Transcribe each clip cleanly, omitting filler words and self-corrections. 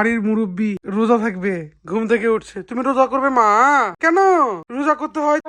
বাড়ির মুরব্বি রোজা থাকবে, ঘুম থেকে উঠছে, তুমি রোজা করবে মা? কেন রোজা করতে হয়?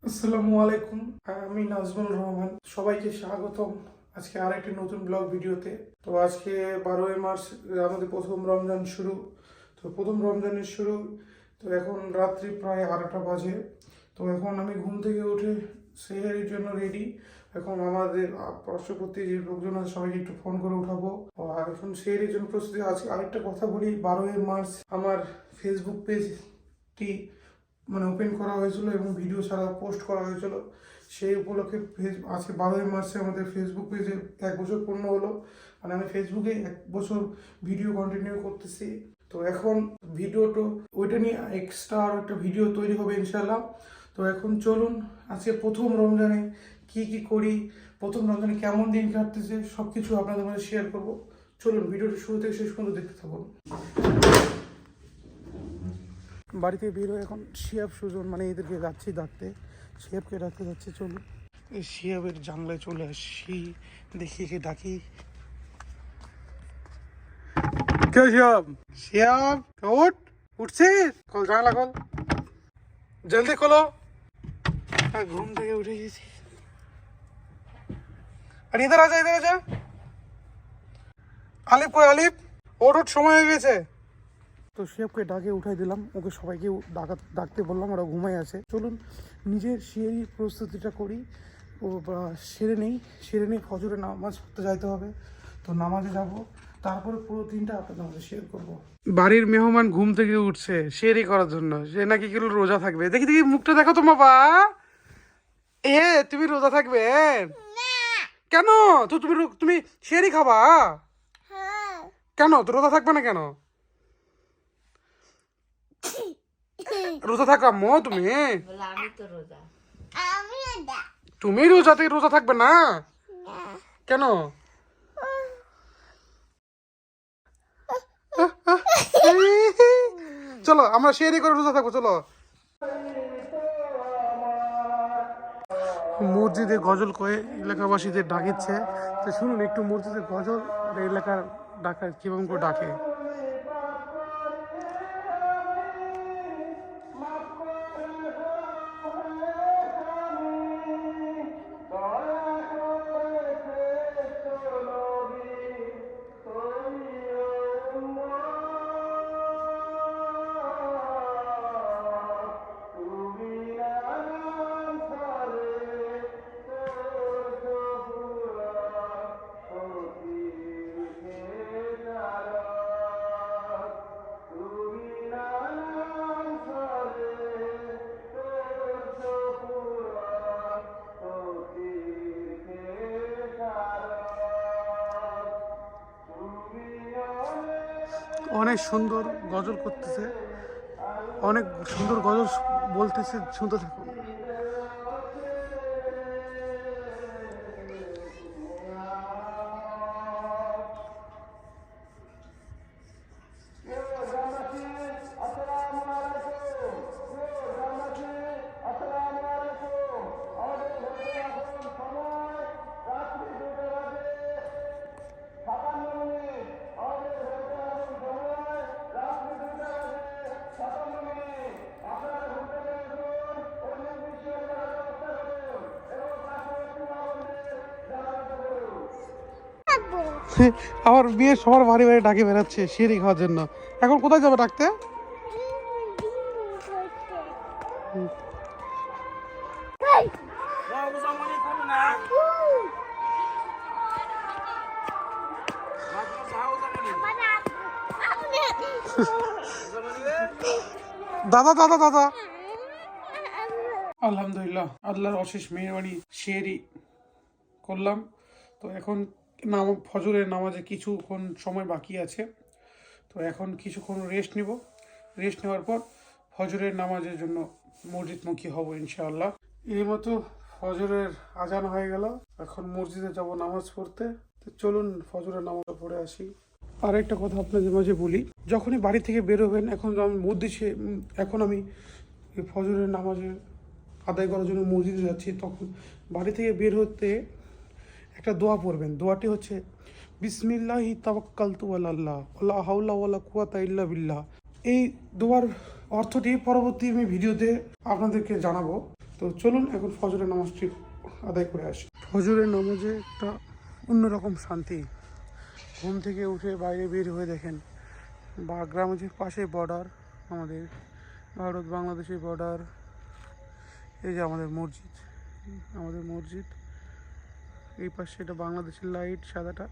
আসসালামু আলাইকুম, আমি নাজমুল রহমান। সবাইকে স্বাগতম আজকে আরেকটি নতুন ব্লগ ভিডিওতে। তো আজকে 12ই মার্চ, আমাদের প্রথম রমজান শুরু। তো প্রথম রমজানের শুরু। তো এখন রাত্রি প্রায় 12টা বাজে। তো এখন আমি ঘুম থেকে উঠে সেহরির জন্য রেডি। এখন আমাদের পার্শ্ববর্তী যে লোকজন আছে সবাইকে একটু ফোন করে উঠাবো। আর এখন সেহরির জন্য প্রস্তুতি আছে। আরেকটা কথা বলি, 12ই মার্চ আমার ফেসবুক পেজটি ওপেন করা হয়েছিল এবং ভিডিও ছাড়া পোস্ট করা হয়েছিল। সেই উপলক্ষে আজকে 12ই মার্চে আমাদের ফেসবুক পেজে 1 বছর পূর্ণ হলো। আমি ফেসবুকে 1 বছর ভিডিও কন্টিনিউ করতেছি। তো এখন ভিডিওটা ওইটা নিয়ে এক্সট্রা আর একটা ভিডিও তৈরি হবে ইনশাল্লাহ। তো এখন চলুন আজকে প্রথম রমজানে কি কি করি, প্রথম রমজানে কেমন দিন কাটতেছে সব কিছু আপনাদের মধ্যে শেয়ার করবো। চলুন ভিডিওটা শুরু থেকে শেষ পর্যন্ত দেখতে থাকুন। বাড়িতে বের হয়ে এখন শিয়াব সুজন এদেরকে যাচ্ছি ডাকতে, শিয়াবকে ডাকতে যাচ্ছি। চলুন এই শিয়াবের জানলায় চলে আসি, দেখি কে ডাকি। কে শিয়াব? শিয়াব ওঠ, উঠছিস? কল জানলা কল, জলদি খোলো। ঘুম থেকে উঠে গেছি। আর ইধার আজা, ইধার আজা। আলিফ কই আলিফ? ওঠ ওঠ, সময় হয়ে গেছে। তো শিয়াবকে ডাকে উঠাই দিলাম, ওকে সবাইকে ডাকতে বললাম, ওরা ঘুমাই আছে। চলুন নিজের সেহরির প্রস্তুতিটা করি, ও সেরে নেই ফজরের নামাজ পড়তে যাইতে হবে। তো নামাজে যাব, তারপরে পুরো দিনটা আপনাদের মধ্যে শেয়ার করবো। বাড়ির মেহমান ঘুম থেকে উঠছে সেহরি করার জন্য, সে নাকি কি রোজা থাকবে। দেখি দেখি মুখটা দেখো তো বাবা। তুমি রোজা থাকবে? কেন? তো তুমি সেহরি খাবা কেন? তো রোজা থাকবে না কেন? রোজা থাকো আম্মু তুমি? তুমি রোজা থাকবে না কেন? চলো আমরা শেয়ারি করে রোজা থাকবো, চলো। মসজিদে গজল কয়ে এলাকাবাসীদের ডাকিচ্ছে। তো শুনুন একটু মসজিদের গজল আর এলাকার ডাকা কিরকম করে ডাকে। অনেক সুন্দর গজল করতেছে, অনেক সুন্দর গজল বলতেছে, শুনতে থাকুন। আমার বিয়ে সবার বাড়ি বাড়ি ডাকে বেড়াচ্ছে সেহরি খাওয়ার জন্য। এখন কোথায় যাবে ডাকতে? দাদা দাদা দাদা। আলহামদুলিল্লাহ, আল্লাহর অশেষ মেহরবানি সেহরি করলাম। তো এখন ফজরের নামাজে কিছুক্ষণ সময় বাকি আছে। তো এখন কিছুক্ষণ রেস্ট নিব, রেস্ট নেওয়ার পর ফজরের নামাজের জন্য মসজিদমুখী হব ইনশাআল্লাহ। এই মতো ফজরের আজান হয়ে গেল, এখন মসজিদে যাব নামাজ পড়তে। তো চলুন ফজরের নামাজটা পড়ে আসি। আর একটা কথা আপনাদের মাঝে বলি, যখনই বাড়ি থেকে বেরোবেন, এখন আমি এখন আমি ফজরের নামাজে আদায় করার জন্য মসজিদে যাচ্ছি, তখন বাড়ি থেকে বের হতে একটা দোয়া পড়বেন। দোয়াটি হচ্ছে বিসমিল্লাহি তাওয়াক্কালতু আলাল্লাহ ওয়ালা হাওলা ওয়ালা কুওয়াতা ইল্লা বিল্লাহ। এই দোয়ার অর্থটি পরবর্তী আমি ভিডিওতে আপনাদেরকে জানাবো। তো চলুন এখন ফজরের নামাজটি আদায় করে আসি। ফজরের নামাজে একটা অন্যরকম শান্তি। ঘুম থেকে উঠে বাইরে বের হয়ে দেখেন বা গ্রামের পাশে বর্ডার, আমাদের ভারত বাংলাদেশের বর্ডার। এই যে আমাদের মসজিদ, এই পাশে এটা বাংলাদেশের লাইট সাদাটা,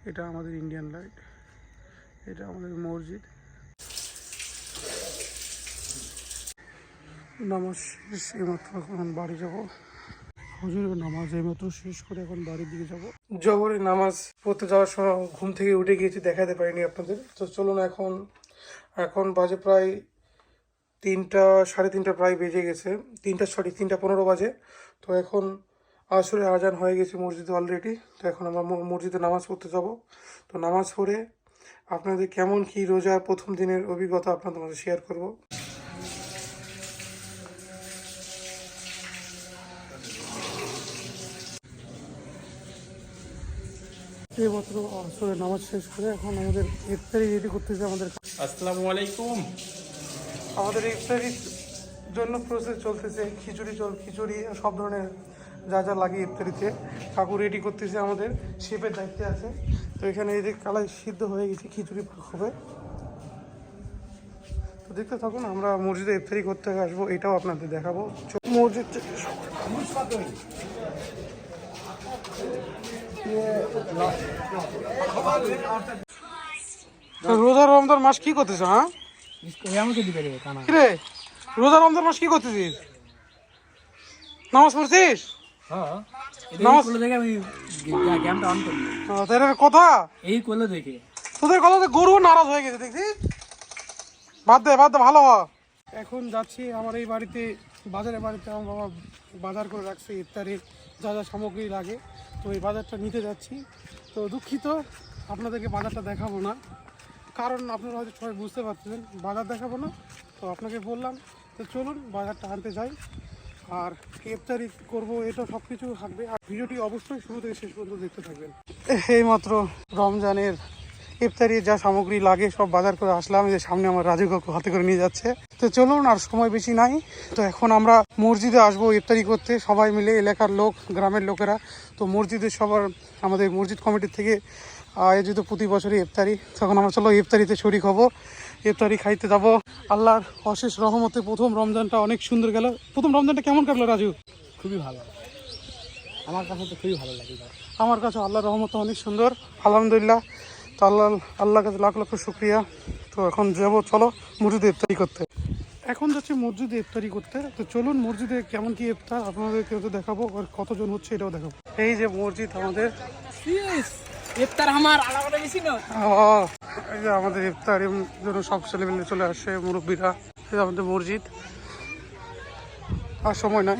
এটা আমাদের ইন্ডিয়ান লাইট, এটা আমাদের মসজিদ। নামাজ শেষ, এইমাত্র এখন বাড়ি যাব। হুজুরের নামাজ এইমাত্র শেষ করে এখন বাড়ির দিকে যাব। জহরের নামাজ পড়তে যাওয়ার সময় ঘুম থেকে উঠে গিয়েছি, দেখাতে পারিনি আপনাদের। তো চলুন, এখন বাজে প্রায় 3টা, সাড়ে 3টা প্রায় বেজে গেছে। 3:15 বাজে। তো এখন আসরে আজান হয়ে গেছে মসজিদে অলরেডি। তো এখন আমরা মসজিদে নামাজ পড়তে যাব। তো নামাজ পড়ে আপনাদের কেমন কি রোজার প্রথম দিনের অভিজ্ঞতা আপনাদের মধ্যে শেয়ার করব। এইমাত্র আসরে নামাজ শেষ করে এখন আমাদের ইফতারি রেডি করতেছে। আসসালামু আলাইকুম। আমাদের ইফতারির জন্য প্রসেস চলতেছে। খিচুড়ি সব ধরনের যা যা লাগে ইফতারিতে কাকু রেডি করতেছে, আমাদের শেফের দায়িত্বে আছে। তো এখানে এই যে কালাই সিদ্ধ হয়ে গেছে, খিচুড়ি হবে। তো দেখতে থাকুন, আমরা মসজিদে ইফতারি করতে আসবো, এটাও আপনাদের দেখাবো। মসজিদ রোজা রমজান মাস কি করতেছ? হ্যাঁ রে, রোজা রমজান মাস কি করতেছিস? নামাজ পড়ছিস? কথা তোদের কথাতে গরু নারাজ হয়ে গেছে দেখছিস। বাদ দে ভালো হ। এখন যাচ্ছি আমার এই বাড়িতে, বাড়িতে আমার বাবা বাজার করে রাখছে ইফতারির যা যা সামগ্রী লাগে। তো এই বাজারটা নিতে যাচ্ছি। তো দুঃখিত আপনাদেরকে বাজারটা দেখাবো না, কারণ আপনারা হয়তো সবাই বুঝতে পারছেন বাজার দেখাবো না। তো আপনাকে বললাম, তো চলুন বাজারটা আনতে যাই আর ইফতারি করবো, এটা সব কিছু থাকবে। আর ভিডিওটি অবশ্যই শুরু থেকে শেষ পর্যন্ত দেখতে থাকবেন। এইমাত্র রমজানের ইফতারি যা সামগ্রী লাগে সব বাজার করে আসলাম। যে সামনে আমার রাজু কাকু হাতে করে নিয়ে যাচ্ছে। তো চলুন, আর সময় বেশি নাই। তো এখন আমরা মসজিদে আসবো ইফতারি করতে, সবাই মিলে, এলাকার লোক, গ্রামের লোকেরা। তো মসজিদে সবার, আমাদের মসজিদ কমিটির থেকে আয়োজিত প্রতি বছরই ইফতারি। তখন আমরা চলো ইফতারিতে শরিক হব, ইফতারি খাইতে যাব। আল্লাহর অশেষ রহমতে প্রথম রমজানটা অনেক সুন্দর গেল। প্রথম রমজানটা কেমন কাটলো রাজু? খুবই ভালো, আমার কাছে তো খুবই ভালো লাগে। আমার কাছে আল্লাহর রহমতে অনেক সুন্দর, আলহামদুলিল্লাহ। তো আল্লাহর কাছে লাখ লাখ শুক্রিয়া। তো এখন যাবো, চলো মসজিদে ইফতারি করতে। এখন যাচ্ছি মসজিদে ইফতারি করতে। তো চলুন মসজিদে কেমন কি ইফতার আপনাদেরকে দেখাবো, আর কতজন হচ্ছে এটাও দেখাবো। এই যে মসজিদ আমাদের, ইফতার আমার আলাদা বেশি না। এই যে আমাদের ইফতারের জন্য সব ছেলেমেলে চলে আসে, মুরব্বীরা। এই যে আমাদের মসজিদ, আর সময় নাই।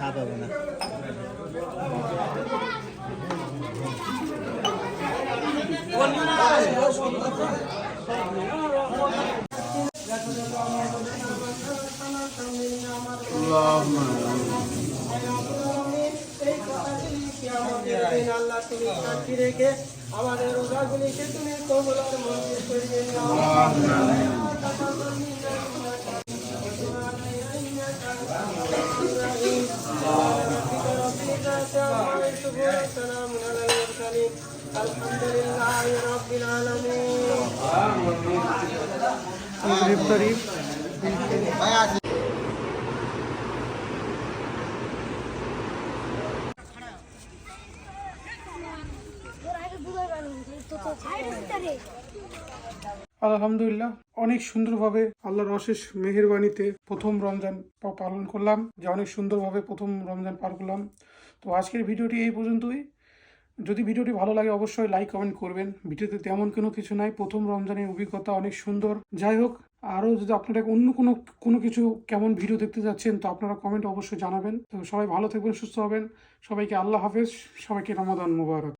খাওয়া না। আল্লাহ তুমি শান্তি রেখে আমাদের রোজাগুলিকে তুমি কবুল আর মঞ্জুর করে আলহামদুলিল্লাহ রাব্বিল আলামিন। আলহামদুলিল্লাহ, অনেক সুন্দরভাবে আল্লাহর অশেষ মেহেরবানিতে প্রথম রমজান পালন করলাম, যে অনেক সুন্দরভাবে প্রথম রমজান পার করলাম। তো আজকের ভিডিওটি এই পর্যন্তই। যদি ভিডিওটি ভালো লাগে অবশ্যই লাইক কমেন্ট করবেন। ভিডিওতে তেমন কোনো কিছু নাই, প্রথম রমজানের অভিজ্ঞতা অনেক সুন্দর। যাই হোক, আরও যদি আপনারা অন্য কোনো কিছু কেমন ভিডিও দেখতে যাচ্ছেন তো আপনারা কমেন্ট অবশ্যই জানাবেন। তো সবাই ভালো থাকবেন, সুস্থ হবেন। সবাইকে আল্লাহ হাফেজ, সবাইকে রমাদান মুবারক।